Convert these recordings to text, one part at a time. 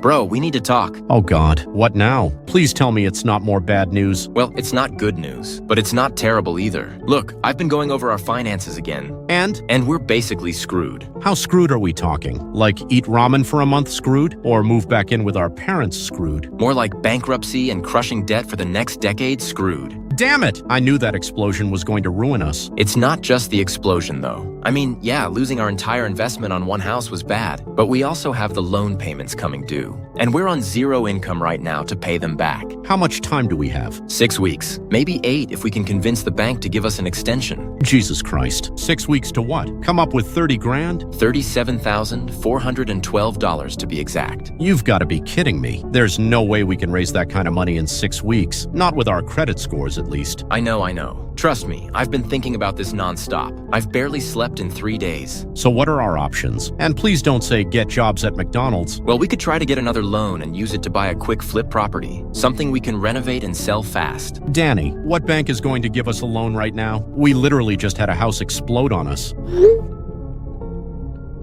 Bro, we need to talk. Oh God, what now? Please tell me it's not more bad news. Well, it's not good news, but it's not terrible either. Look, I've been going over our finances again. And we're basically screwed. How screwed are we talking? Like eat ramen for a month screwed? Or move back in with our parents screwed? More like bankruptcy and crushing debt for the next decade screwed. Damn it! I knew that explosion was going to ruin us. It's not just the explosion, though. I mean, yeah, losing our entire investment on one house was bad, but we also have the loan payments coming due. And we're on zero income right now to pay them back. How much time do we have? 6 weeks, maybe 8 if we can convince the bank to give us an extension. Jesus Christ. 6 weeks to what? Come up with 30 grand? $37,412 to be exact. You've got to be kidding me. There's no way we can raise that kind of money in 6 weeks. Not with our credit scores, at least. I know. Trust me, I've been thinking about this nonstop. I've barely slept in 3 days. So what are our options? And please don't say get jobs at McDonald's. Well, we could try to get another loan and use it to buy a quick flip property. Something we can renovate and sell fast. Danny, what bank is going to give us a loan right now? We literally just had a house explode on us.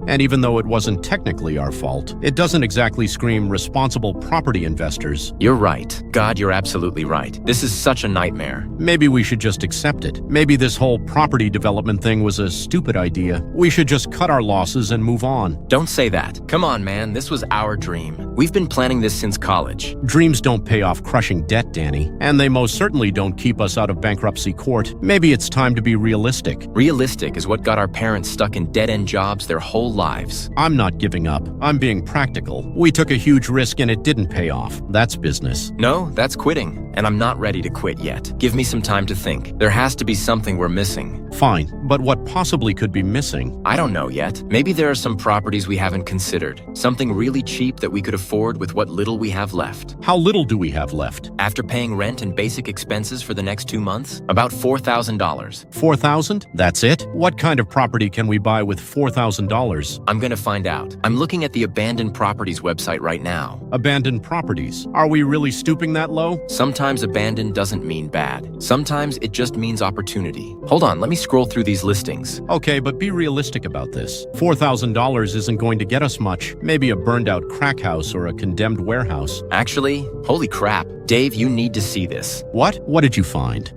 And even though it wasn't technically our fault, it doesn't exactly scream responsible property investors. You're right. God, you're absolutely right. This is such a nightmare. Maybe we should just accept it. Maybe this whole property development thing was a stupid idea. We should just cut our losses and move on. Don't say that. Come on, man. This was our dream. We've been planning this since college. Dreams don't pay off crushing debt, Danny. And they most certainly don't keep us out of bankruptcy court. Maybe it's time to be realistic. Realistic is what got our parents stuck in dead-end jobs their whole lives. I'm not giving up. I'm being practical. We took a huge risk and it didn't pay off. That's business. No, that's quitting. And I'm not ready to quit yet. Give me some time to think. There has to be something we're missing. Fine, but what possibly could be missing? I don't know yet. Maybe there are some properties we haven't considered. Something really cheap that we could afford with what little we have left. How little do we have left? After paying rent and basic expenses for the next 2 months, about $4,000. $4,000? That's it? What kind of property can we buy with $4,000? I'm gonna find out. I'm looking at the abandoned properties website right now. Abandoned properties? Are we really stooping that low? Sometimes abandoned doesn't mean bad. Sometimes it just means opportunity. Hold on, let me scroll through these listings. Okay, but be realistic about this. $4,000 isn't going to get us much. Maybe a burned-out crack house or a condemned warehouse. Actually, holy crap. Dave, you need to see this. What? What did you find?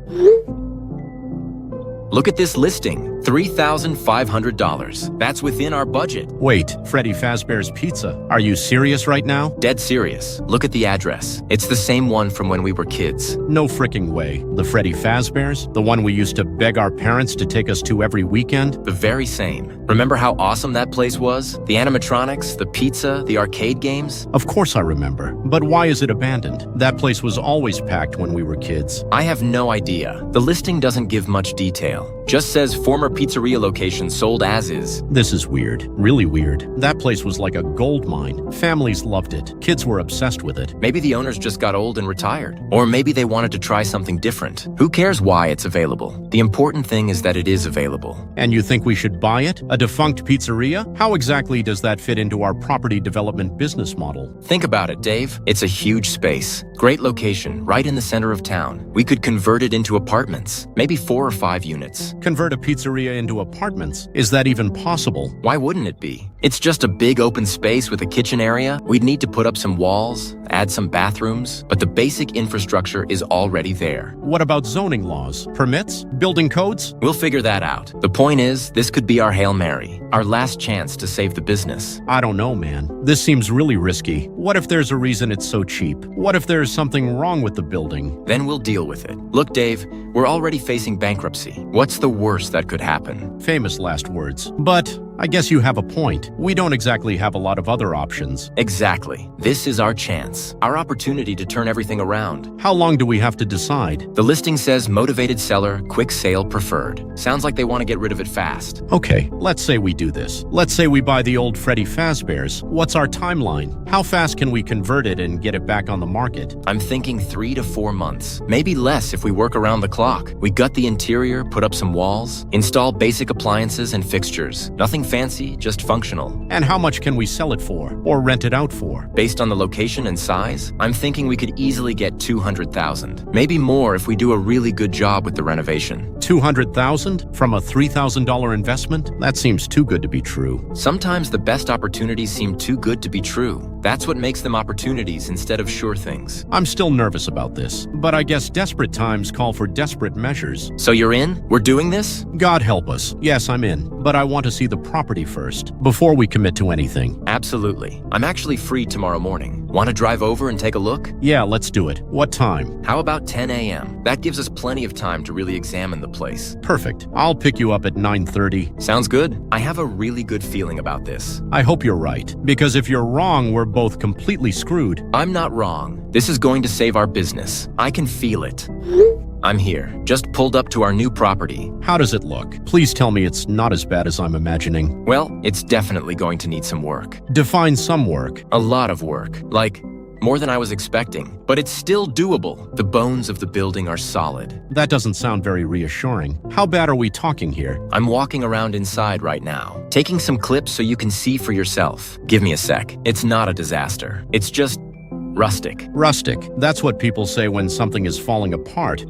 Look at this listing. $3,500. That's within our budget. Wait, Freddy Fazbear's Pizza. Are you serious right now? Dead serious. Look at the address. It's the same one from when we were kids. No fricking way. The Freddy Fazbear's? The one we used to beg our parents to take us to every weekend? The very same. Remember how awesome that place was? The animatronics, the pizza, the arcade games? Of course I remember. But why is it abandoned? That place was always packed when we were kids. I have no idea. The listing doesn't give much detail. Just says former pizzeria location sold as is. This is weird. Really weird. That place was like a gold mine. Families loved it. Kids were obsessed with it. Maybe the owners just got old and retired. Or maybe they wanted to try something different. Who cares why it's available? The important thing is that it is available. And you think we should buy it? A defunct pizzeria? How exactly does that fit into our property development business model? Think about it, Dave. It's a huge space. Great location, right in the center of town. We could convert it into apartments. Maybe 4 or 5 units. Convert a pizzeria into apartments? Is that even possible? Why wouldn't it be? It's just a big open space with a kitchen area. We'd need to put up some walls, add some bathrooms, but the basic infrastructure is already there. What about zoning laws? Permits? Building codes? We'll figure that out. The point is, this could be our Hail Mary, our last chance to save the business. I don't know, man. This seems really risky. What if there's a reason it's so cheap? What if there's something wrong with the building? Then we'll deal with it. Look, Dave, we're already facing bankruptcy. What's the worst that could happen? Famous last words. But I guess you have a point. We don't exactly have a lot of other options. Exactly. This is our chance, our opportunity to turn everything around. How long do we have to decide? The listing says motivated seller, quick sale preferred. Sounds like they want to get rid of it fast. Okay, let's say we do this. Let's say we buy the old Freddy Fazbear's. What's our timeline? How fast can we convert it and get it back on the market? I'm thinking 3 to 4 months. Maybe less if we work around the clock. We gut the interior, put up some walls, install basic appliances and fixtures. Nothing fancy, just functional. And how much can we sell it for or rent it out for? Based on the location and size, I'm thinking we could easily get $200,000. Maybe more if we do a really good job with the renovation. 200,000 from a $3,000 investment? That seems too good to be true. Sometimes the best opportunities seem too good to be true. That's what makes them opportunities instead of sure things. I'm still nervous about this, but I guess desperate times call for desperate measures. So you're in? We're doing this? God help us. Yes, I'm in, but I want to see the property first, before we commit to anything. Absolutely. I'm actually free tomorrow morning. Want to drive over and take a look? Yeah, let's do it. What time? How about 10 a.m.? That gives us plenty of time to really examine the place. Perfect. I'll pick you up at 9:30. Sounds good. I have a really good feeling about this. I hope you're right, because if you're wrong, we're both completely screwed. I'm not wrong. This is going to save our business. I can feel it. I'm here, just pulled up to our new property. How does it look? Please tell me it's not as bad as I'm imagining. Well, it's definitely going to need some work. Define some work. A lot of work. Like, more than I was expecting. But it's still doable. The bones of the building are solid. That doesn't sound very reassuring. How bad are we talking here? I'm walking around inside right now, taking some clips so you can see for yourself. Give me a sec. It's not a disaster. It's just rustic. Rustic. That's what people say when something is falling apart.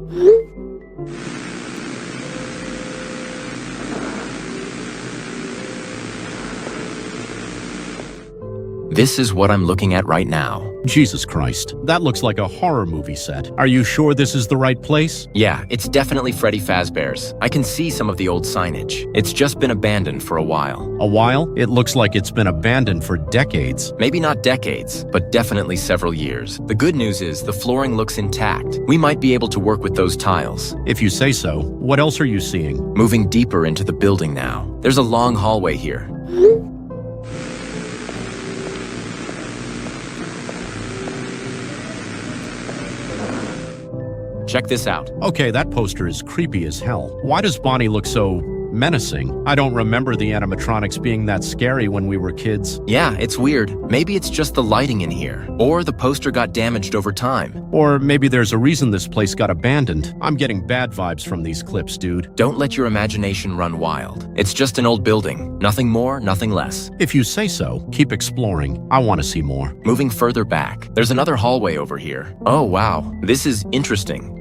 This is what I'm looking at right now. Jesus Christ, that looks like a horror movie set. Are you sure this is the right place? Yeah, it's definitely Freddy Fazbear's. I can see some of the old signage. It's just been abandoned for a while. A while? It looks like it's been abandoned for decades. Maybe not decades, but definitely several years. The good news is the flooring looks intact. We might be able to work with those tiles. If you say so. What else are you seeing? Moving deeper into the building now. There's a long hallway here. Check this out. Okay, that poster is creepy as hell. Why does Bonnie look so menacing? I don't remember the animatronics being that scary when we were kids. Yeah, it's weird. Maybe it's just the lighting in here. Or the poster got damaged over time. Or maybe there's a reason this place got abandoned. I'm getting bad vibes from these clips, dude. Don't let your imagination run wild. It's just an old building. Nothing more, nothing less. If you say so, keep exploring. I want to see more. Moving further back, there's another hallway over here. Oh, wow. This is interesting.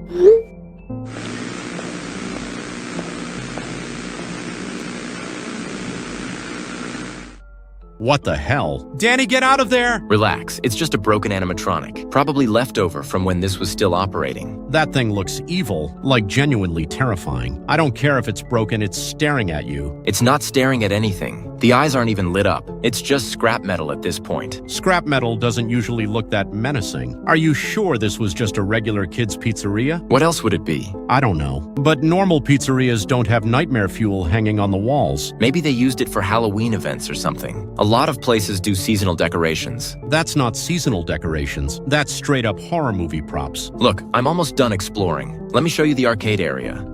What the hell? Danny, get out of there! Relax, it's just a broken animatronic, probably leftover from when this was still operating. That thing looks evil, like genuinely terrifying. I don't care if it's broken, it's staring at you. It's not staring at anything. The eyes aren't even lit up. It's just scrap metal at this point. Scrap metal doesn't usually look that menacing. Are you sure this was just a regular kid's pizzeria? What else would it be? I don't know. But normal pizzerias don't have nightmare fuel hanging on the walls. Maybe they used it for Halloween events or something. A lot of places do seasonal decorations. That's not seasonal decorations. That's straight up horror movie props. Look, I'm almost done exploring. Let me show you the arcade area.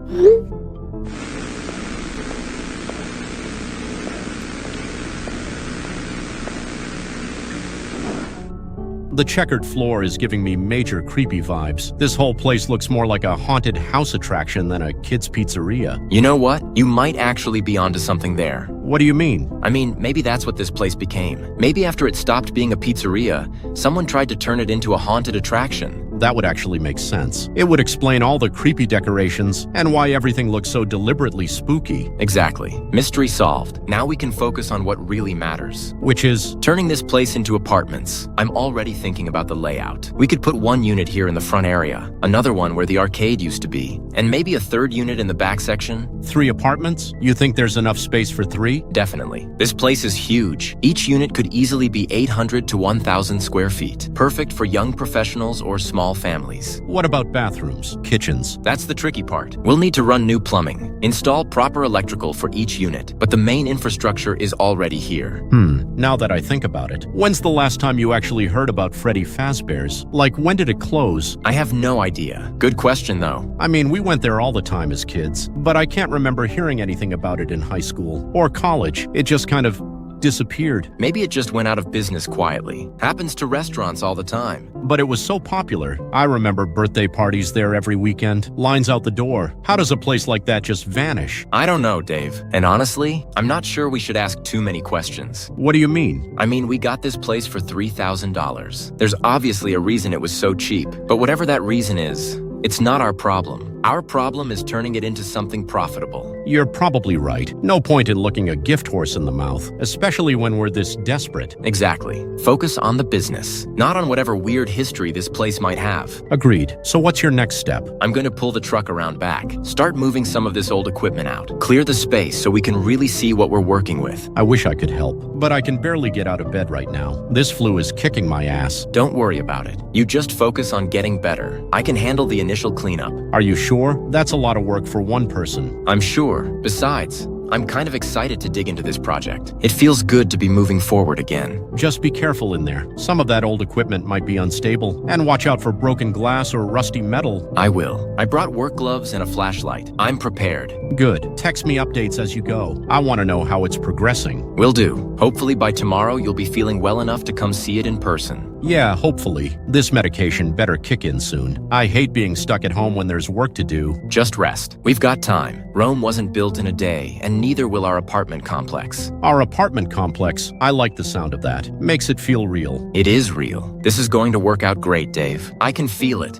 The checkered floor is giving me major creepy vibes. This whole place looks more like a haunted house attraction than a kid's pizzeria. You know what? You might actually be onto something there. What do you mean? I mean, maybe that's what this place became. Maybe after it stopped being a pizzeria, someone tried to turn it into a haunted attraction. That would actually make sense. It would explain all the creepy decorations and why everything looks so deliberately spooky. Exactly. Mystery solved. Now we can focus on what really matters. Which is? Turning this place into apartments. I'm already thinking about the layout. We could put one unit here in the front area, another one where the arcade used to be, and maybe a third unit in the back section. 3 apartments? You think there's enough space for 3? Definitely. This place is huge. Each unit could easily be 800 to 1,000 square feet. Perfect for young professionals or small families. What about bathrooms, kitchens? That's the tricky part. We'll need to run new plumbing, install proper electrical for each unit, but the main infrastructure is already here. Now that I think about it, when's the last time you actually heard about Freddy Fazbear's? Like, when did it close? I have no idea. Good question, though. I mean, we went there all the time as kids, but I can't remember hearing anything about it in high school or college. It just kind of disappeared. Maybe it just went out of business quietly. Happens to restaurants all the time. But it was so popular. I remember birthday parties there every weekend, lines out the door. How does a place like that just vanish? I don't know, Dave. And honestly, I'm not sure we should ask too many questions. What do you mean? I mean, we got this place for $3,000. There's obviously a reason it was so cheap, but whatever that reason is, It's not our problem. Our problem is turning it into something profitable. You're probably right. No point in looking a gift horse in the mouth, especially when we're this desperate. Exactly. Focus on the business, not on whatever weird history this place might have. Agreed. So what's your next step? I'm going to pull the truck around back, start moving some of this old equipment out, clear the space so we can really see what we're working with. I wish I could help, but I can barely get out of bed right now. This flu is kicking my ass. Don't worry about it. You just focus on getting better. I can handle the initial cleanup. Are you sure? That's a lot of work for one person. I'm sure. Besides, I'm kind of excited to dig into this project. It feels good to be moving forward again. Just be careful in there. Some of that old equipment might be unstable. And watch out for broken glass or rusty metal. I will. I brought work gloves and a flashlight. I'm prepared. Good. Text me updates as you go. I want to know how it's progressing. Will do. Hopefully by tomorrow you'll be feeling well enough to come see it in person. Yeah, hopefully. This medication better kick in soon. I hate being stuck at home when there's work to do. Just rest. We've got time. Rome wasn't built in a day, and neither will our apartment complex. Our apartment complex, I like the sound of that. Makes it feel real. It is real. This is going to work out great, Dave. I can feel it.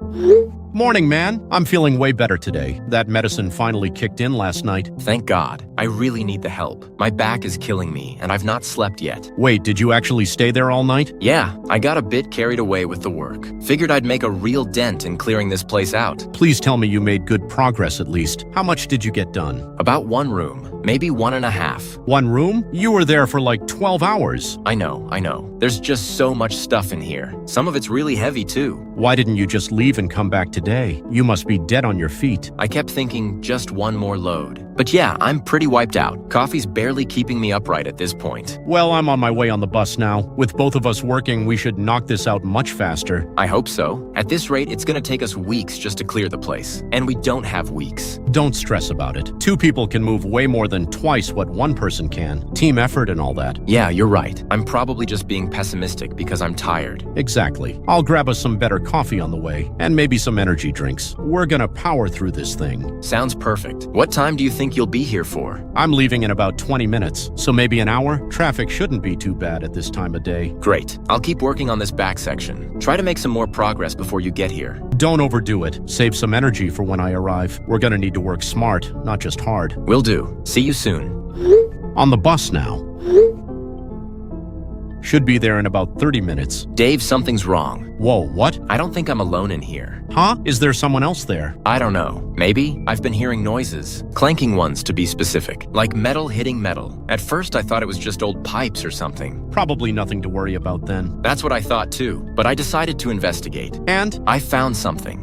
Morning, man. I'm feeling way better today. That medicine finally kicked in last night. Thank God. I really need the help. My back is killing me, and I've not slept yet. Wait, did you actually stay there all night? Yeah, I got a bit carried away with the work. Figured I'd make a real dent in clearing this place out. Please tell me you made good progress at least. How much did you get done? About one room, maybe 1.5. One room? You were there for like 12 hours. I know. There's just so much stuff in here. Some of it's really heavy, too. Why didn't you just leave and come back today? You must be dead on your feet. I kept thinking just one more load. But yeah, I'm pretty wiped out. Coffee's barely keeping me upright at this point. Well, I'm on my way on the bus now. With both of us working, we should knock this out much faster. I hope so. At this rate, it's gonna take us weeks just to clear the place. And we don't have weeks. Don't stress about it. Two people can move way more than twice what one person can. Team effort and all that. Yeah, you're right. I'm probably just being pessimistic because I'm tired. Exactly. I'll grab us some better coffee on the way, and maybe some energy drinks. We're gonna power through this thing. Sounds perfect. What time do you think you'll be here for? I'm leaving in about 20 minutes, so maybe an hour? Traffic shouldn't be too bad at this time of day. Great. I'll keep working on this back section. Try to make some more progress before you get here. Don't overdo it. Save some energy for when I arrive. We're gonna need to work smart, not just hard. Will do. See you soon. On the bus now. Should be there in about 30 minutes. Dave, something's wrong. Whoa, what? I don't think I'm alone in here. Huh? Is there someone else there? I don't know. Maybe? I've been hearing noises. Clanking ones, to be specific. Like metal hitting metal. At first, I thought it was just old pipes or something. Probably nothing to worry about then. That's what I thought too. But I decided to investigate. And? I found something.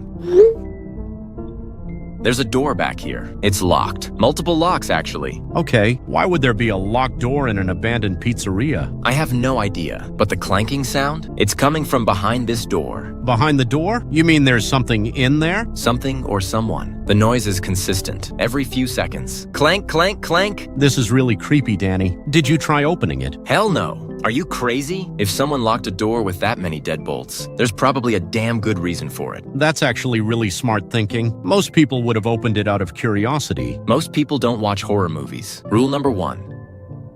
There's a door back here. It's locked. Multiple locks, actually. Okay, why would there be a locked door in an abandoned pizzeria? I have no idea, but the clanking sound? It's coming from behind this door. Behind the door? You mean there's something in there? Something or someone. The noise is consistent, every few seconds. Clank, clank, clank. This is really creepy, Danny. Did you try opening it? Hell no. Are you crazy? If someone locked a door with that many deadbolts, there's probably a damn good reason for it. That's actually really smart thinking. Most people would have opened it out of curiosity. Most people don't watch horror movies. Rule number 1.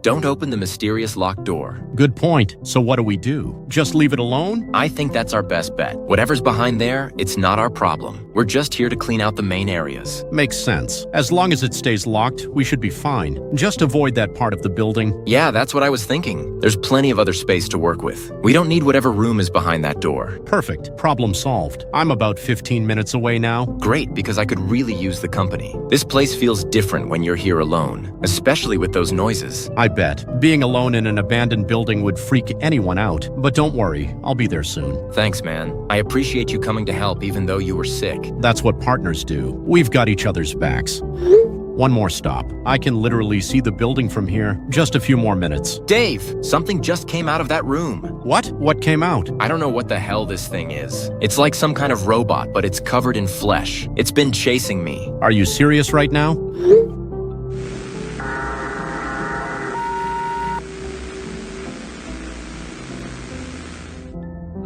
Don't open the mysterious locked door. Good point. So what do we do? Just leave it alone? I think that's our best bet. Whatever's behind there, it's not our problem. We're just here to clean out the main areas. Makes sense. As long as it stays locked, we should be fine. Just avoid that part of the building. Yeah, that's what I was thinking. There's plenty of other space to work with. We don't need whatever room is behind that door. Perfect. Problem solved. I'm about 15 minutes away now. Great, because I could really use the company. This place feels different when you're here alone, especially with those noises. I bet. Being alone in an abandoned building would freak anyone out. But don't worry, I'll be there soon. Thanks, man. I appreciate you coming to help even though you were sick. That's what partners do. We've got each other's backs. One more stop. I can literally see the building from here. Just a few more minutes. Dave, something just came out of that room. What? What came out? I don't know what the hell this thing is. It's like some kind of robot, but it's covered in flesh. It's been chasing me. Are you serious right now?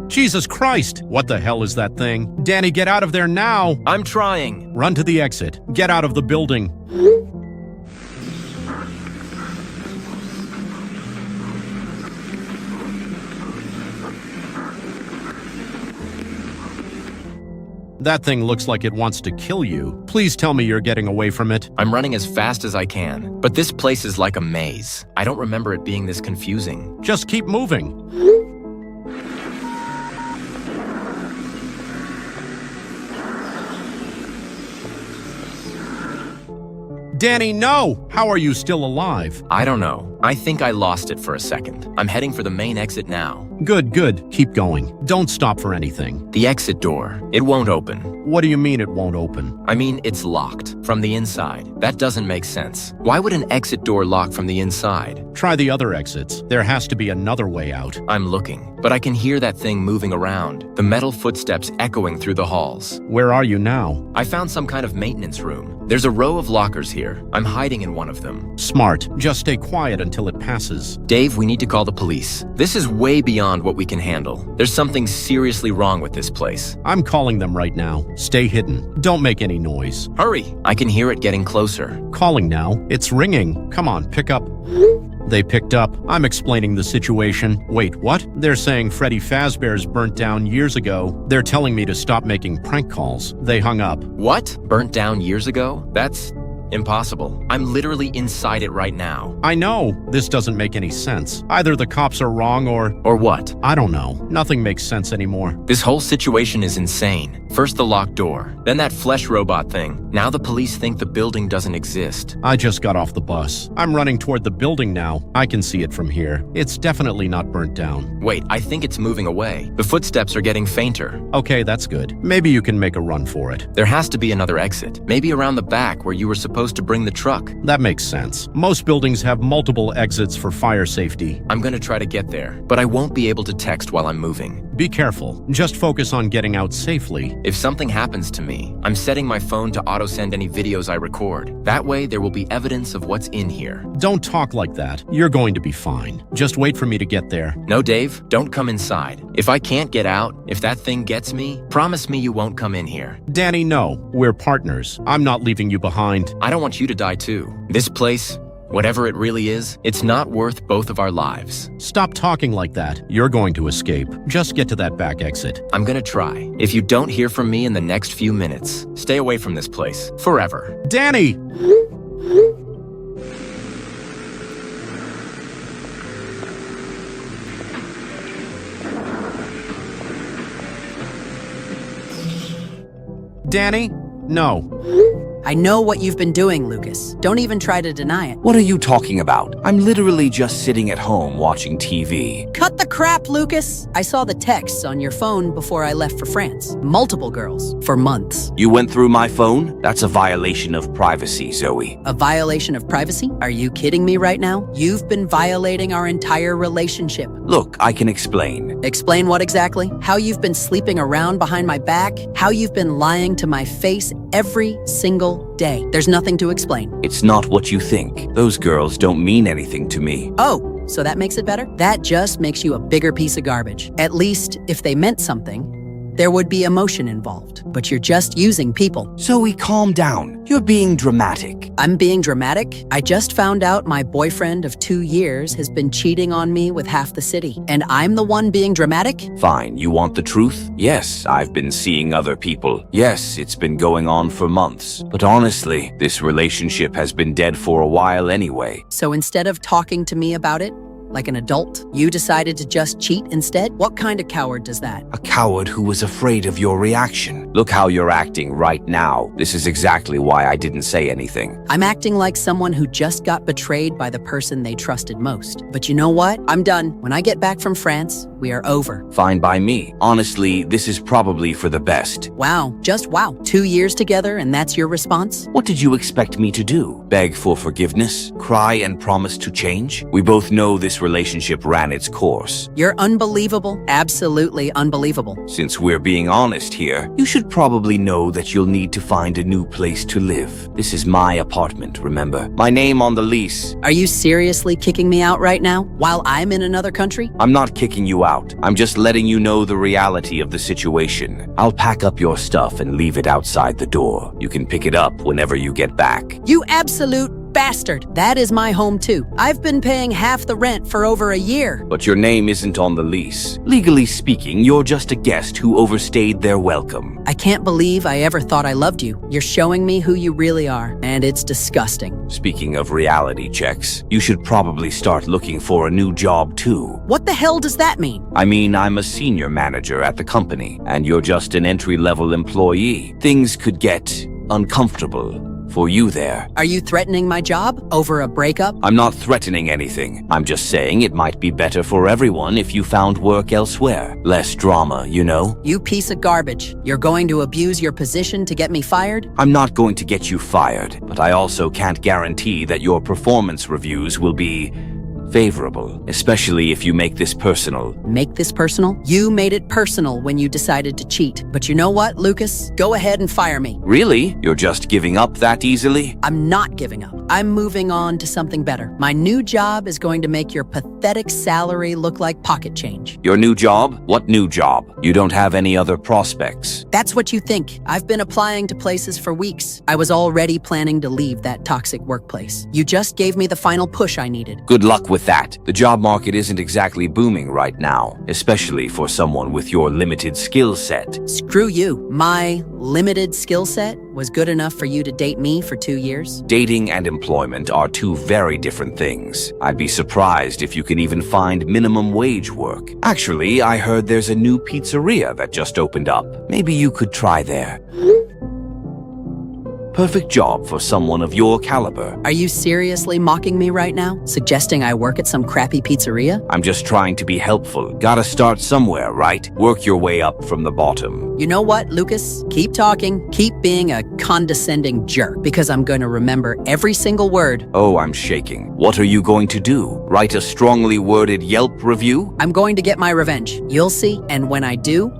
Jesus Christ! What the hell is that thing? Danny, get out of there now! I'm trying. Run to the exit. Get out of the building. That thing looks like it wants to kill you. Please tell me you're getting away from it. I'm running as fast as I can, but this place is like a maze. I don't remember it being this confusing. Just keep moving. Danny, no! How are you still alive? I don't know. I think I lost it for a second. I'm heading for the main exit now. Good, good. Keep going. Don't stop for anything. The exit door. It won't open. What do you mean it won't open? I mean, it's locked from the inside. That doesn't make sense. Why would an exit door lock from the inside? Try the other exits. There has to be another way out. I'm looking, but I can hear that thing moving around, the metal footsteps echoing through the halls. Where are you now? I found some kind of maintenance room. There's a row of lockers here. I'm hiding in one of them. Smart. Just stay quiet until it passes. Dave, we need to call the police. This is way beyond what we can handle. There's something seriously wrong with this place. I'm calling them right now. Stay hidden. Don't make any noise. Hurry! I can hear it getting closer. Calling now. It's ringing. Come on, pick up. They picked up. I'm explaining the situation. Wait, what? They're saying Freddy Fazbear's burnt down years ago. They're telling me to stop making prank calls. They hung up. What? Burnt down years ago? That's impossible. I'm literally inside it right now. I know. This doesn't make any sense. Either the cops are wrong or what? I don't know. Nothing makes sense anymore. This whole situation is insane. First the locked door, then that flesh robot thing. Now the police think the building doesn't exist. I just got off the bus. I'm running toward the building now. I can see it from here. It's definitely not burnt down. Wait, I think it's moving away. The footsteps are getting fainter. Okay, that's good. Maybe you can make a run for it. There has to be another exit. Maybe around the back where you were supposed to bring the truck. That makes sense. Most buildings have multiple exits for fire safety. I'm gonna try to get there, but I won't be able to text while I'm moving. Be careful. Just focus on getting out safely. If something happens to me, I'm setting my phone to auto-send any videos I record. That way, there will be evidence of what's in here. Don't talk like that. You're going to be fine. Just wait for me to get there. No, Dave, don't come inside. If I can't get out, if that thing gets me, promise me you won't come in here. Danny, no. We're partners. I'm not leaving you behind. I don't want you to die too. This place, whatever it really is, it's not worth both of our lives. Stop talking like that. You're going to escape. Just get to that back exit. I'm gonna try. If you don't hear from me in the next few minutes, stay away from this place. Forever. Danny! Danny? No. I know what you've been doing, Lucas. Don't even try to deny it. What are you talking about? I'm literally just sitting at home watching TV. Cut the crap, Lucas! I saw the texts on your phone before I left for France. Multiple girls, for months. You went through my phone? That's a violation of privacy, Zoe. A violation of privacy? Are you kidding me right now? You've been violating our entire relationship. Look, I can explain. Explain what exactly? How you've been sleeping around behind my back? How you've been lying to my face every single day? There's nothing to explain. It's not what you think. Those girls don't mean anything to me. Oh, so that makes it better? That just makes you a bigger piece of garbage. At least, if they meant something, there would be emotion involved. But you're just using people. Zoe, calm down. You're being dramatic. I'm being dramatic? I just found out my boyfriend of 2 years has been cheating on me with half the city. And I'm the one being dramatic? Fine, you want the truth? Yes, I've been seeing other people. Yes, it's been going on for months. But honestly, this relationship has been dead for a while anyway. So instead of talking to me about it, like an adult, you decided to just cheat instead? What kind of coward does that? A coward who was afraid of your reaction. Look how you're acting right now. This is exactly why I didn't say anything. I'm acting like someone who just got betrayed by the person they trusted most. But you know what? I'm done. When I get back from France, we are over. Fine by me. Honestly, this is probably for the best. Wow, just wow. 2 years together and that's your response? What did you expect me to do? Beg for forgiveness? Cry and promise to change? We both know this relationship ran its course. You're unbelievable. Absolutely unbelievable. Since we're being honest here, you should probably know that you'll need to find a new place to live. This is my apartment, remember? My name on the lease. Are you seriously kicking me out right now, while I'm in another country? I'm not kicking you out. I'm just letting you know the reality of the situation. I'll pack up your stuff and leave it outside the door. You can pick it up whenever you get back. You absolute bastard! That is my home too. I've been paying half the rent for over a year. But your name isn't on the lease. Legally speaking, you're just a guest who overstayed their welcome. I can't believe I ever thought I loved you. You're showing me who you really are, and it's disgusting. Speaking of reality checks, you should probably start looking for a new job too. What the hell does that mean? I mean, I'm a senior manager at the company, and you're just an entry-level employee. Things could get uncomfortable for you there. Are you threatening my job over a breakup? I'm not threatening anything. I'm just saying it might be better for everyone if you found work elsewhere. Less drama, you know? You piece of garbage. You're going to abuse your position to get me fired? I'm not going to get you fired, but I also can't guarantee that your performance reviews will be favorable, especially if you make this personal. Make this personal? You made it personal when you decided to cheat. But you know what, Lucas? Go ahead and fire me. Really? You're just giving up that easily? I'm not giving up. I'm moving on to something better. My new job is going to make your pathetic salary look like pocket change. Your new job? What new job? You don't have any other prospects. That's what you think. I've been applying to places for weeks. I was already planning to leave that toxic workplace. You just gave me the final push I needed. Good luck with that. The job market isn't exactly booming right now, especially for someone with your limited skill set. Screw you. My limited skill set was good enough for you to date me for 2 years? Dating and employment are two very different things. I'd be surprised if you can even find minimum wage work. Actually, I heard there's a new pizzeria that just opened up. Maybe you could try there. Perfect job for someone of your caliber. Are you seriously mocking me right now? Suggesting I work at some crappy pizzeria? I'm just trying to be helpful. Gotta start somewhere, right? Work your way up from the bottom. You know what, Lucas? Keep talking. Keep being a condescending jerk, because I'm going to remember every single word. Oh, I'm shaking. What are you going to do? Write a strongly worded Yelp review? I'm going to get my revenge. You'll see. And when I do,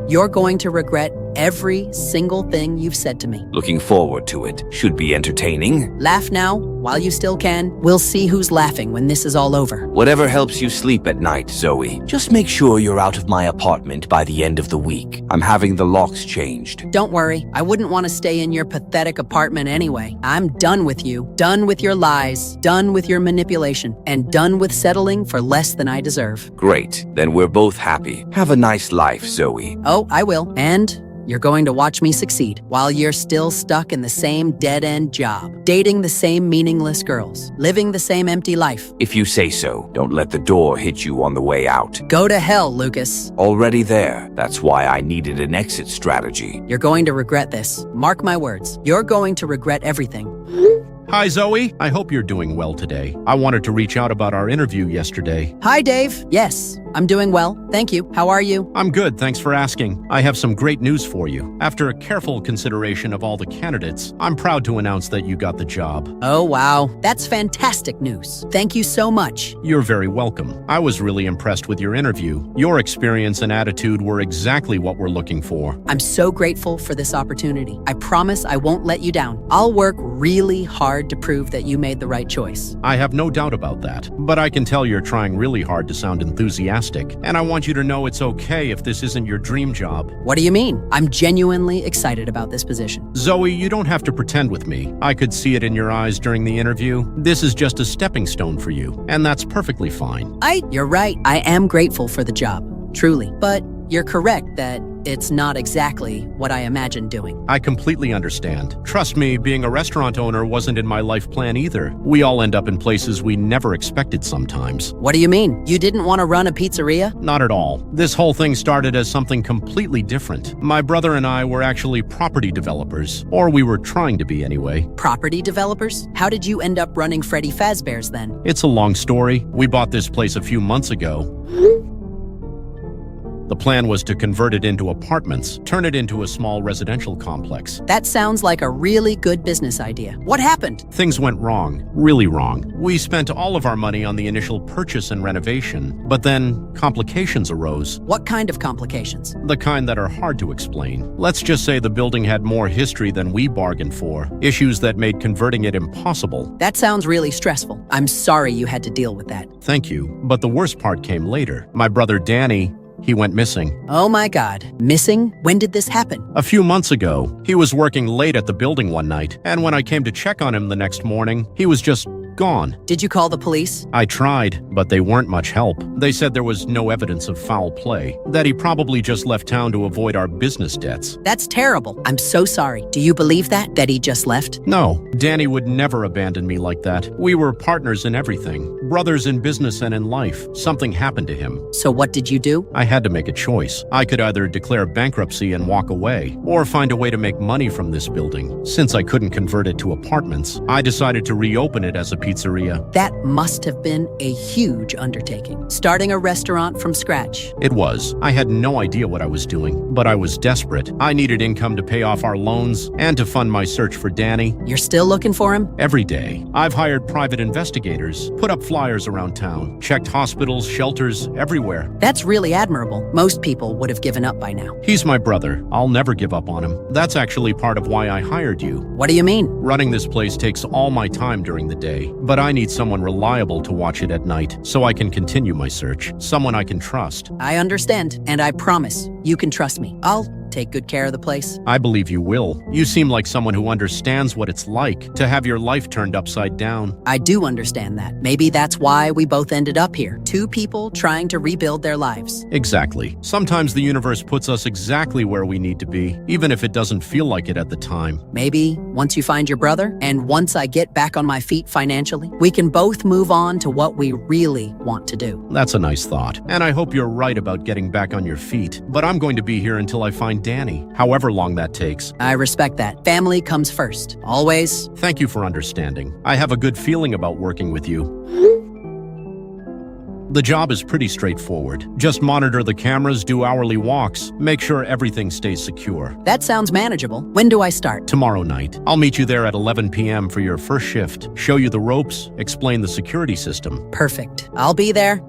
you're going to regret every single thing you've said to me. Looking forward to it. Should be entertaining. Laugh now, while you still can. We'll see who's laughing when this is all over. Whatever helps you sleep at night, Zoe. Just make sure you're out of my apartment by the end of the week. I'm having the locks changed. Don't worry, I wouldn't want to stay in your pathetic apartment anyway. I'm done with you. Done with your lies. Done with your manipulation. And done with settling for less than I deserve. Great. Then we're both happy. Have a nice life, Zoe. Oh, I will. And you're going to watch me succeed while you're still stuck in the same dead-end job, dating the same meaningless girls, living the same empty life. If you say so, don't let the door hit you on the way out. Go to hell, Lucas. Already there. That's why I needed an exit strategy. You're going to regret this. Mark my words. You're going to regret everything. Hi, Zoe. I hope you're doing well today. I wanted to reach out about our interview yesterday. Hi, Dave. Yes, I'm doing well. Thank you. How are you? I'm good, thanks for asking. I have some great news for you. After a careful consideration of all the candidates, I'm proud to announce that you got the job. Oh, wow. That's fantastic news. Thank you so much. You're very welcome. I was really impressed with your interview. Your experience and attitude were exactly what we're looking for. I'm so grateful for this opportunity. I promise I won't let you down. I'll work really hard to prove that you made the right choice. I have no doubt about that, but I can tell you're trying really hard to sound enthusiastic, and I want you to know it's okay if this isn't your dream job. What do you mean? I'm genuinely excited about this position. Zoe, you don't have to pretend with me. I could see it in your eyes during the interview. This is just a stepping stone for you, and that's perfectly fine. You're right. I am grateful for the job, truly. But you're correct that it's not exactly what I imagined doing. I completely understand. Trust me, being a restaurant owner wasn't in my life plan either. We all end up in places we never expected sometimes. What do you mean? You didn't want to run a pizzeria? Not at all. This whole thing started as something completely different. My brother and I were actually property developers, or we were trying to be anyway. Property developers? How did you end up running Freddy Fazbear's then? It's a long story. We bought this place a few months ago. The plan was to convert it into apartments, turn it into a small residential complex. That sounds like a really good business idea. What happened? Things went wrong, really wrong. We spent all of our money on the initial purchase and renovation, but then complications arose. What kind of complications? The kind that are hard to explain. Let's just say the building had more history than we bargained for, issues that made converting it impossible. That sounds really stressful. I'm sorry you had to deal with that. Thank you, but the worst part came later. My brother Danny, He went missing. Oh my God. Missing? When did this happen? A few months ago, he was working late at the building one night, and when I came to check on him the next morning, he was just gone. Did you call the police? I tried, but they weren't much help. They said there was no evidence of foul play, that he probably just left town to avoid our business debts. That's terrible. I'm so sorry. Do you believe that he just left? No, Danny would never abandon me like that. We were partners in everything, brothers in business and in life. Something happened to him. So what did you do? I had to make a choice. I could either declare bankruptcy and walk away, or find a way to make money from this building. Since I couldn't convert it to apartments, I decided to reopen it as a pizzeria. That must have been a huge undertaking. Starting a restaurant from scratch. It was. I had no idea what I was doing, but I was desperate. I needed income to pay off our loans and to fund my search for Danny. You're still looking for him? Every day. I've hired private investigators, put up flyers around town, checked hospitals, shelters, everywhere. That's really admirable. Most people would have given up by now. He's my brother. I'll never give up on him. That's actually part of why I hired you. What do you mean? Running this place takes all my time during the day, but I need someone reliable to watch it at night so I can continue my search. Someone I can trust. I understand, and I promise you can trust me. I'll take good care of the place. I believe you will. You seem like someone who understands what it's like to have your life turned upside down. I do understand that. Maybe that's why we both ended up here. Two people trying to rebuild their lives. Exactly. Sometimes the universe puts us exactly where we need to be, even if it doesn't feel like it at the time. Maybe once you find your brother, and once I get back on my feet financially, we can both move on to what we really want to do. That's a nice thought. And I hope you're right about getting back on your feet. But I'm going to be here until I find Danny, however long that takes. I respect that. Family comes first. Always. Thank you for understanding. I have a good feeling about working with you. The job is pretty straightforward. Just monitor the cameras, do hourly walks, make sure everything stays secure. That sounds manageable. When do I start? Tomorrow night. I'll meet you there at 11 p.m. for your first shift, show you the ropes, explain the security system. Perfect. I'll be there.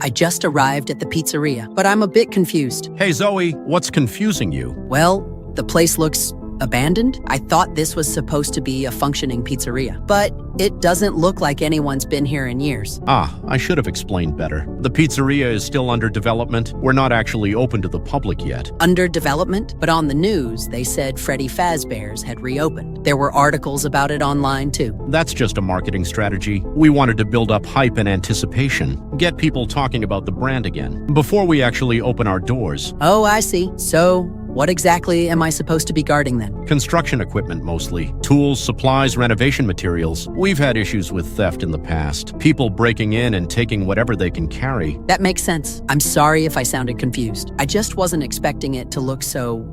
I just arrived at the pizzeria, but I'm a bit confused. Hey Zoe, what's confusing you? Well, the place looks abandoned. I thought this was supposed to be a functioning pizzeria, but it doesn't look like anyone's been here in years. I should have explained better. The pizzeria is still under development. We're not actually open to the public yet. Under development? But on the news, they said Freddy Fazbear's had reopened. There were articles about it online, too. That's just a marketing strategy. We wanted to build up hype and anticipation, get people talking about the brand again, before we actually open our doors. Oh, I see. So, what exactly am I supposed to be guarding then? Construction equipment mostly. Tools, supplies, renovation materials. We've had issues with theft in the past. People breaking in and taking whatever they can carry. That makes sense. I'm sorry if I sounded confused. I just wasn't expecting it to look so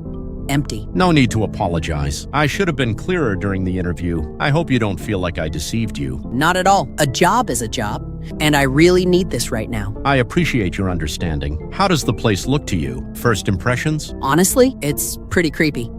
empty. No need to apologize. I should have been clearer during the interview. I hope you don't feel like I deceived you. Not at all. A job is a job, and I really need this right now. I appreciate your understanding. How does the place look to you? First impressions? Honestly, it's pretty creepy.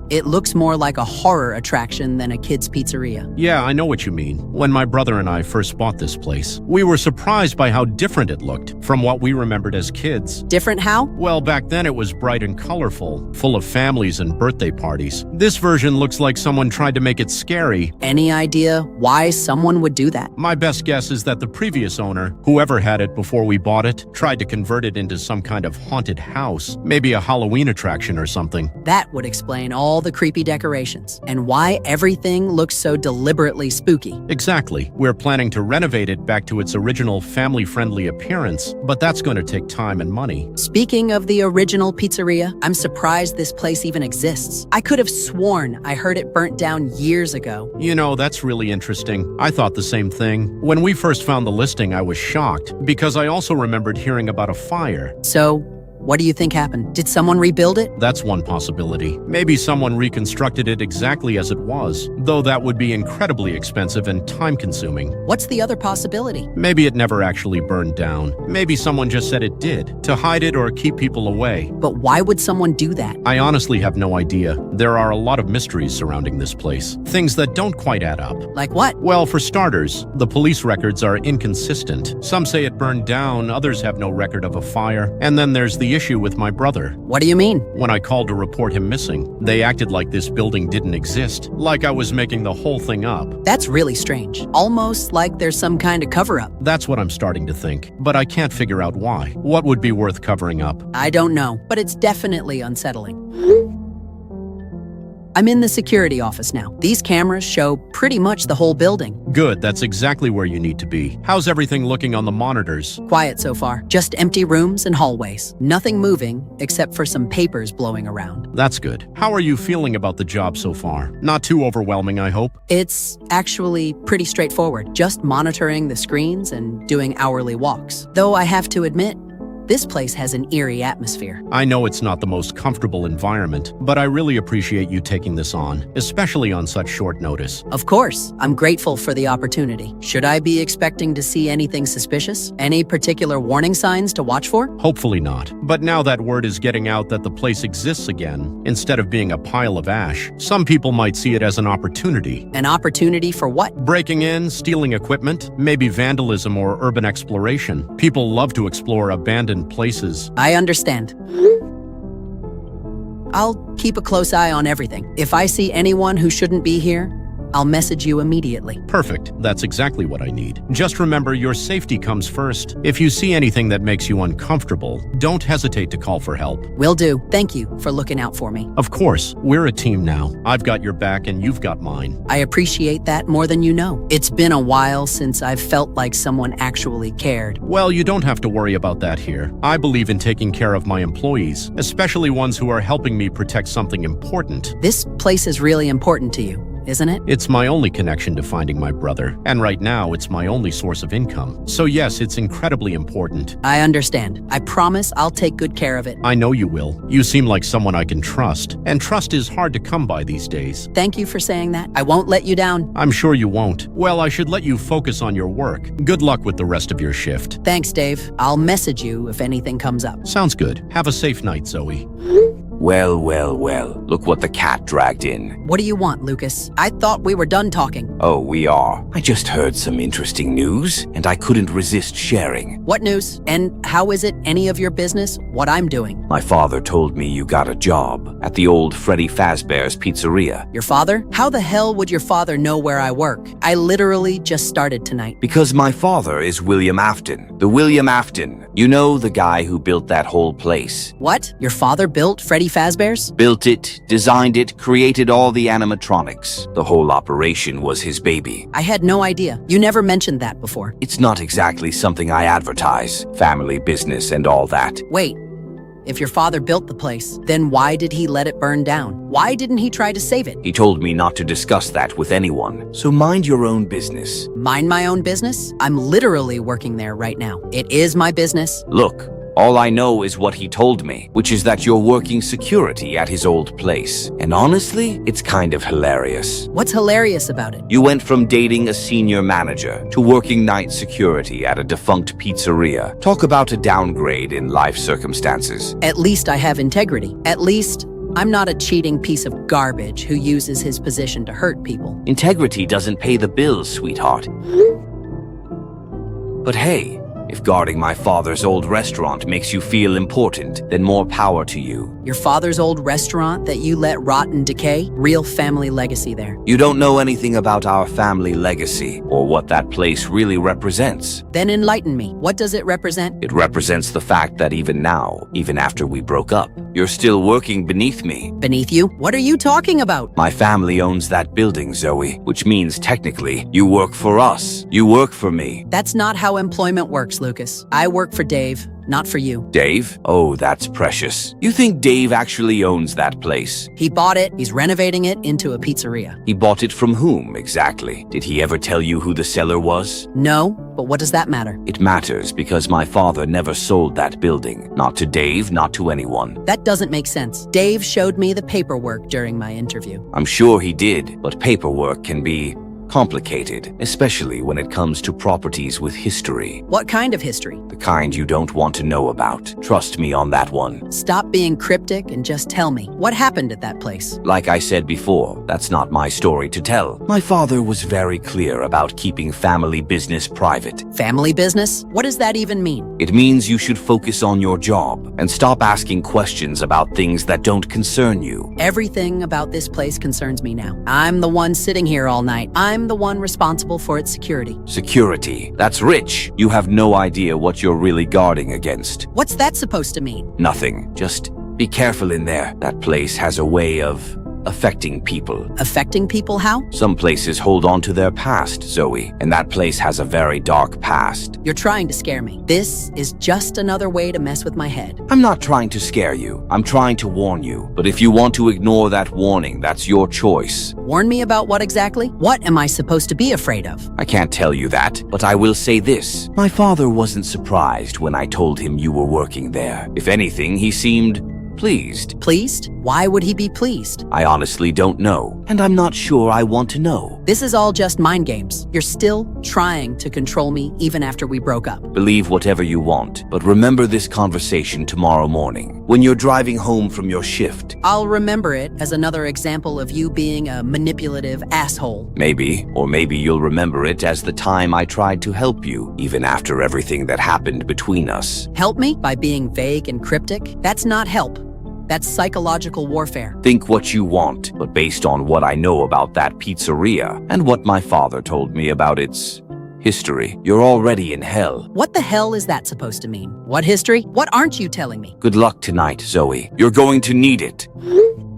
It looks more like a horror attraction than a kid's pizzeria. Yeah, I know what you mean. When my brother and I first bought this place, we were surprised by how different it looked from what we remembered as kids. Different how? Well, back then it was bright and colorful, full of families and birthday parties. This version looks like someone tried to make it scary. Any idea why someone would do that? My best guess is that the previous owner, whoever had it before we bought it, tried to convert it into some kind of haunted house, maybe a Halloween attraction or something. That would explain all the creepy decorations and why everything looks so deliberately spooky. Exactly. We're planning to renovate it back to its original family-friendly appearance, but that's going to take time and money. Speaking of the original pizzeria, I'm surprised this place even exists. I could have sworn I heard it burnt down years ago. You know, that's really interesting. I thought the same thing. When we first found the listing, I was shocked because I also remembered hearing about a fire. So, what do you think happened? Did someone rebuild it? That's one possibility. Maybe someone reconstructed it exactly as it was, though that would be incredibly expensive and time-consuming. What's the other possibility? Maybe it never actually burned down. Maybe someone just said it did, to hide it or keep people away. But why would someone do that? I honestly have no idea. There are a lot of mysteries surrounding this place. Things that don't quite add up. Like what? Well, for starters, the police records are inconsistent. Some say it burned down, others have no record of a fire. And then there's the the issue with my brother. What do you mean? When I called to report him missing, they acted like this building didn't exist, like I was making the whole thing up. That's really strange. Almost like there's some kind of cover-up. That's what I'm starting to think, but I can't figure out why. What would be worth covering up? I don't know, but it's definitely unsettling. I'm in the security office now. These cameras show pretty much the whole building. Good, that's exactly where you need to be. How's everything looking on the monitors? Quiet so far. Just empty rooms and hallways. Nothing moving except for some papers blowing around. That's good. How are you feeling about the job so far? Not too overwhelming, I hope? It's actually pretty straightforward. Just monitoring the screens and doing hourly walks. Though I have to admit, this place has an eerie atmosphere. I know it's not the most comfortable environment, but I really appreciate you taking this on, especially on such short notice. Of course, I'm grateful for the opportunity. Should I be expecting to see anything suspicious? Any particular warning signs to watch for? Hopefully not. But now that word is getting out that the place exists again, instead of being a pile of ash, some people might see it as an opportunity. An opportunity for what? Breaking in, stealing equipment, maybe vandalism or urban exploration. People love to explore abandoned places. I understand. I'll keep a close eye on everything. If I see anyone who shouldn't be here, I'll message you immediately. Perfect. That's exactly what I need. Just remember, your safety comes first. If you see anything that makes you uncomfortable, don't hesitate to call for help. Will do. Thank you for looking out for me. Of course, we're a team now. I've got your back and you've got mine. I appreciate that more than you know. It's been a while since I've felt like someone actually cared. Well, you don't have to worry about that here. I believe in taking care of my employees, especially ones who are helping me protect something important. This place is really important to you, isn't it? It's my only connection to finding my brother, and right now it's my only source of income. So yes, it's incredibly important. I understand. I promise I'll take good care of it. I know you will. You seem like someone I can trust, and trust is hard to come by these days. Thank you for saying that. I won't let you down. I'm sure you won't. Well, I should let you focus on your work. Good luck with the rest of your shift. Thanks, Dave. I'll message you if anything comes up. Sounds good. Have a safe night, Zoe. Well, well, well. Look what the cat dragged in. What do you want, Lucas? I thought we were done talking. Oh, we are. I just heard some interesting news, and I couldn't resist sharing. What news? And how is it any of your business what I'm doing? My father told me you got a job at the old Freddy Fazbear's Pizzeria. Your father? How the hell would your father know where I work? I literally just started tonight. Because my father is William Afton. The William Afton. You know, the guy who built that whole place. What? Your father built Freddy Fazbear's? Built it, designed it, created all the animatronics. The whole operation was his baby. I had no idea. You never mentioned that before. It's not exactly something I advertise. Family business and all that. Wait. If your father built the place, then why did he let it burn down? Why didn't he try to save it? He told me not to discuss that with anyone. So mind your own business. Mind my own business? I'm literally working there right now. It is my business. Look. All I know is what he told me, which is that you're working security at his old place. And honestly, it's kind of hilarious. What's hilarious about it? You went from dating a senior manager to working night security at a defunct pizzeria. Talk about a downgrade in life circumstances. At least I have integrity. At least I'm not a cheating piece of garbage who uses his position to hurt people. Integrity doesn't pay the bills, sweetheart. But hey, if guarding my father's old restaurant makes you feel important, then more power to you. Your father's old restaurant that you let rot and decay? Real family legacy there. You don't know anything about our family legacy or what that place really represents. Then enlighten me. What does it represent? It represents the fact that even now, even after we broke up, you're still working beneath me. Beneath you? What are you talking about? My family owns that building, Zoe, which means technically you work for us. You work for me. That's not how employment works, Lucas. I work for Dave, not for you. Dave? Oh, that's precious. You think Dave actually owns that place? He bought it. He's renovating it into a pizzeria. He bought it from whom, exactly? Did he ever tell you who the seller was? No, but what does that matter? It matters because my father never sold that building. Not to Dave, not to anyone. That doesn't make sense. Dave showed me the paperwork during my interview. I'm sure he did, but paperwork can be complicated, especially when it comes to properties with history. What kind of history? The kind you don't want to know about. Trust me on that one. Stop being cryptic and just tell me. What happened at that place? Like I said before, that's not my story to tell. My father was very clear about keeping family business private. Family business? What does that even mean? It means you should focus on your job and stop asking questions about things that don't concern you. Everything about this place concerns me now. I'm the one sitting here all night. I'm the one responsible for its security. Security? That's rich. You have no idea what you're really guarding against. What's that supposed to mean? Nothing. Just be careful in there. That place has a way of affecting people. Affecting people how? Some places hold on to their past, Zoe, and that place has a very dark past. You're trying to scare me. This is just another way to mess with my head. I'm not trying to scare you. I'm trying to warn you. But if you want to ignore that warning, that's your choice. Warn me about what exactly? What am I supposed to be afraid of? I can't tell you that, but I will say this. My father wasn't surprised when I told him you were working there. If anything, he seemed pleased. Pleased? Why would he be pleased? I honestly don't know, and I'm not sure I want to know. This is all just mind games. You're still trying to control me even after we broke up. Believe whatever you want, but remember this conversation tomorrow morning, when you're driving home from your shift. I'll remember it as another example of you being a manipulative asshole. Maybe, or maybe you'll remember it as the time I tried to help you, even after everything that happened between us. Help me by being vague and cryptic? That's not help. That's psychological warfare. Think what you want, but based on what I know about that pizzeria and what my father told me about its history, you're already in hell. What the hell is that supposed to mean? What history? What aren't you telling me? Good luck tonight, Zoe. You're going to need it.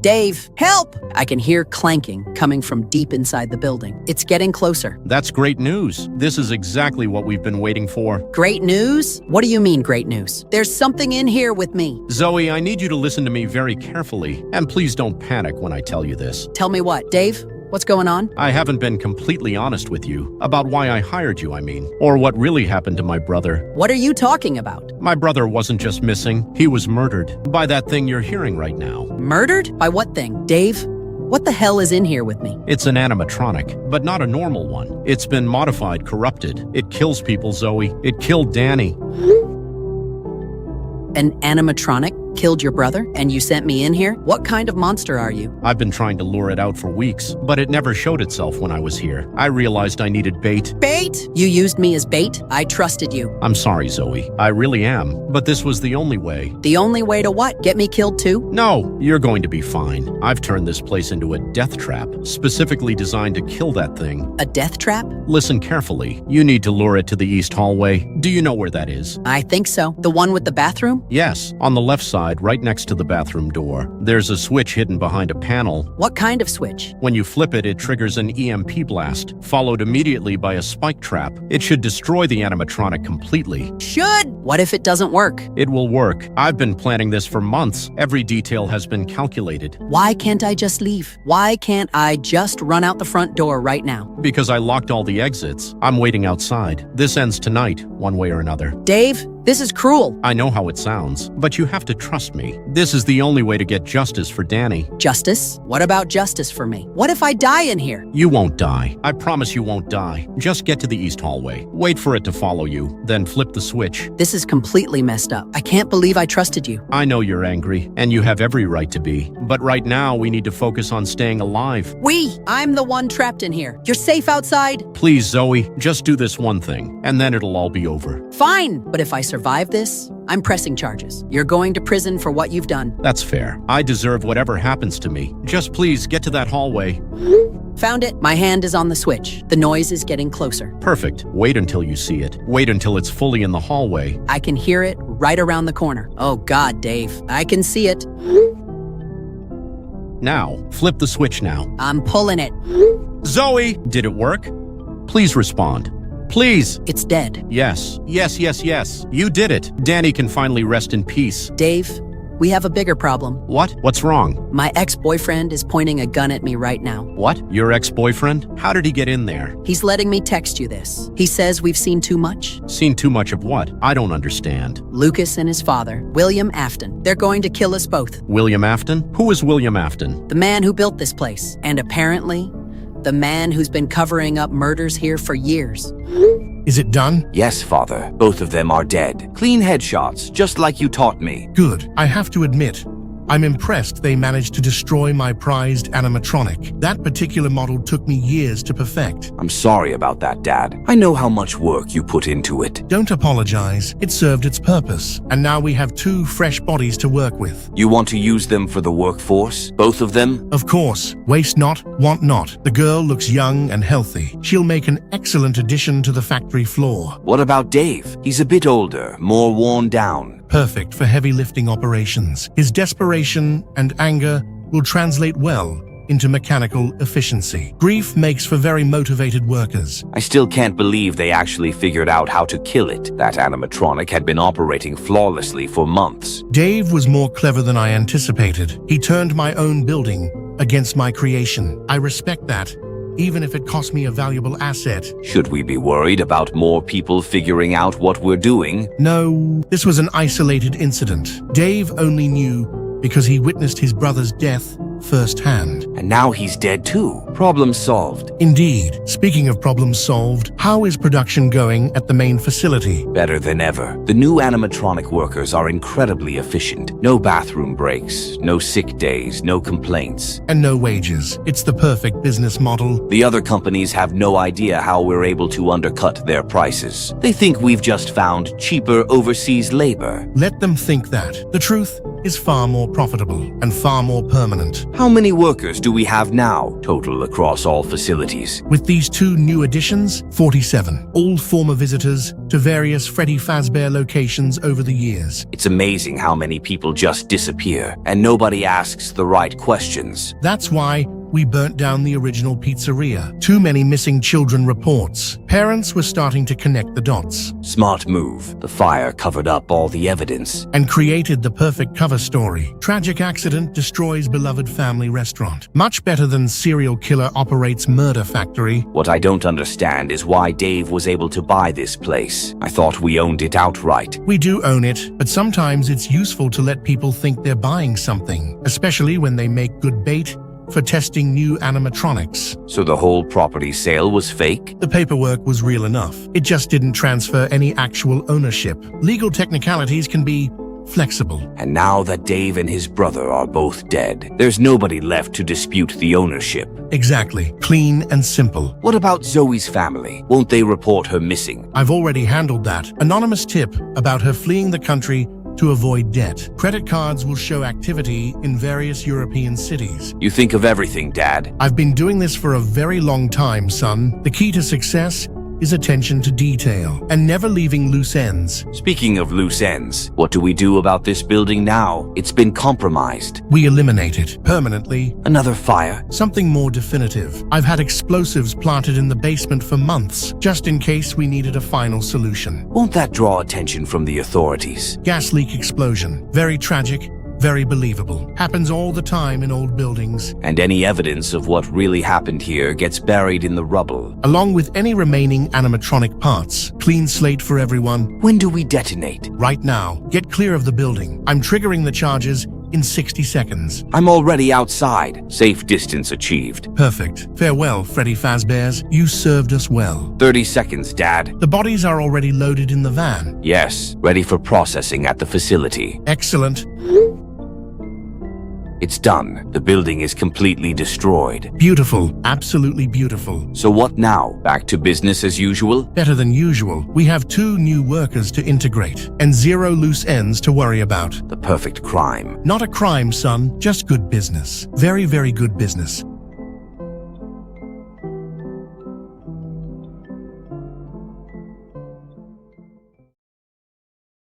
Dave, help! I can hear clanking coming from deep inside the building. It's getting closer. That's great news. This is exactly what we've been waiting for. Great news? What do you mean, great news? There's something in here with me. Zoe, I need you to listen to me very carefully, and please don't panic when I tell you this. Tell me what, Dave? What's going on? I haven't been completely honest with you about why I hired you, or what really happened to my brother. What are you talking about? My brother wasn't just missing, he was murdered by that thing you're hearing right now. Murdered? By what thing? Dave, what the hell is in here with me? It's an animatronic, but not a normal one. It's been modified, corrupted. It kills people, Zoe. It killed Danny. An animatronic killed your brother and you sent me in here? What kind of monster are you? I've been trying to lure it out for weeks, but it never showed itself when I was here. I realized I needed bait. Bait? You used me as bait? I trusted you. I'm sorry, Zoe. I really am, but this was the only way. The only way to what? Get me killed too? No, you're going to be fine. I've turned this place into a death trap, specifically designed to kill that thing. A death trap? Listen carefully. You need to lure it to the east hallway. Do you know where that is? I think so. The one with the bathroom? Yes, on the left side, right next to the bathroom door. There's a switch hidden behind a panel. What kind of switch? When you flip it, it triggers an EMP blast, followed immediately by a spike trap. It should destroy the animatronic completely. Should? What if it doesn't work? It will work. I've been planning this for months. Every detail has been calculated. Why can't I just leave? Why can't I just run out the front door right now? Because I locked all the exits. I'm waiting outside. This ends tonight, one way or another. Dave, this is cruel. I know how it sounds, but you have to trust me. This is the only way to get justice for Danny. Justice? What about justice for me? What if I die in here? You won't die. I promise you won't die. Just get to the east hallway. Wait for it to follow you, then flip the switch. This is completely messed up. I can't believe I trusted you. I know you're angry, and you have every right to be. But right now, we need to focus on staying alive. I'm the one trapped in here. You're safe outside? Please, Zoe, just do this one thing, and then it'll all be over. Fine, but if I survive this, I'm pressing charges. You're going to prison for what you've done. That's fair. I deserve whatever happens to me. Just please get to that hallway. Found it. My hand is on the switch. The noise is getting closer. Perfect. Wait until you see it. Wait until it's fully in the hallway. I can hear it right around the corner. Oh God, Dave. I can see it. Now, flip the switch now. I'm pulling it. Zoe! Did it work? Please respond. Please! It's dead. Yes. Yes, yes, yes. You did it. Danny can finally rest in peace. Dave, we have a bigger problem. What? What's wrong? My ex-boyfriend is pointing a gun at me right now. What? Your ex-boyfriend? How did he get in there? He's letting me text you this. He says we've seen too much. Seen too much of what? I don't understand. Lucas and his father, William Afton. They're going to kill us both. William Afton? Who is William Afton? The man who built this place. And apparently, the man who's been covering up murders here for years. Is it done? Yes, Father. Both of them are dead. Clean headshots, just like you taught me. Good. I have to admit, I'm impressed they managed to destroy my prized animatronic. That particular model took me years to perfect. I'm sorry about that, Dad. I know how much work you put into it. Don't apologize. It served its purpose. And now we have 2 fresh bodies to work with. You want to use them for the workforce? Both of them? Of course. Waste not, want not. The girl looks young and healthy. She'll make an excellent addition to the factory floor. What about Dave? He's a bit older, more worn down. Perfect for heavy lifting operations. His desperation and anger will translate well into mechanical efficiency. Grief makes for very motivated workers. I still can't believe they actually figured out how to kill it. That animatronic had been operating flawlessly for months. Dave was more clever than I anticipated. He turned my own building against my creation. I respect that, even if it cost me a valuable asset. Should we be worried about more people figuring out what we're doing? No, this was an isolated incident. Dave only knew because he witnessed his brother's death firsthand. And now he's dead too. Problem solved. Indeed. Speaking of problems solved, how is production going at the main facility? Better than ever. The new animatronic workers are incredibly efficient. No bathroom breaks, no sick days, no complaints. And no wages. It's the perfect business model. The other companies have no idea how we're able to undercut their prices. They think we've just found cheaper overseas labor. Let them think that. The truth is far more profitable and far more permanent. How many workers do we have now, total across all facilities? With these 2 new additions, 47. All former visitors to various Freddy Fazbear locations over the years. It's amazing how many people just disappear, and nobody asks the right questions. That's why we burnt down the original pizzeria. Too many missing children reports. Parents were starting to connect the dots. Smart move. The fire covered up all the evidence. And created the perfect cover story. Tragic accident destroys beloved family restaurant. Much better than serial killer operates murder factory. What I don't understand is why Dave was able to buy this place. I thought we owned it outright. We do own it, but sometimes it's useful to let people think they're buying something, especially when they make good bait for testing new animatronics. So the whole property sale was fake? The paperwork was real enough. It just didn't transfer any actual ownership. Legal technicalities can be flexible. And now that Dave and his brother are both dead, there's nobody left to dispute the ownership. Exactly. Clean and simple. What about Zoe's family? Won't they report her missing? I've already handled that. Anonymous tip about her fleeing the country to avoid debt. Credit cards will show activity in various European cities. You think of everything, Dad. I've been doing this for a very long time, son. The key to success is attention to detail and never leaving loose ends. Speaking of loose ends, what do we do about this building now? It's been compromised. We eliminate it permanently. Another fire? Something more definitive. I've had explosives planted in the basement for months, just in case we needed a final solution. Won't that draw attention from the authorities? Gas leak explosion. Very tragic. Very believable. Happens all the time in old buildings. And any evidence of what really happened here gets buried in the rubble. Along with any remaining animatronic parts. Clean slate for everyone. When do we detonate? Right now. Get clear of the building. I'm triggering the charges in 60 seconds. I'm already outside. Safe distance achieved. Perfect. Farewell, Freddy Fazbears. You served us well. 30 seconds, Dad. The bodies are already loaded in the van. Yes, ready for processing at the facility. Excellent. It's done. The building is completely destroyed. Beautiful. Absolutely beautiful. So what now? Back to business as usual? Better than usual. We have 2 new workers to integrate and 0 loose ends to worry about. The perfect crime. Not a crime, son. Just good business. Very, very good business.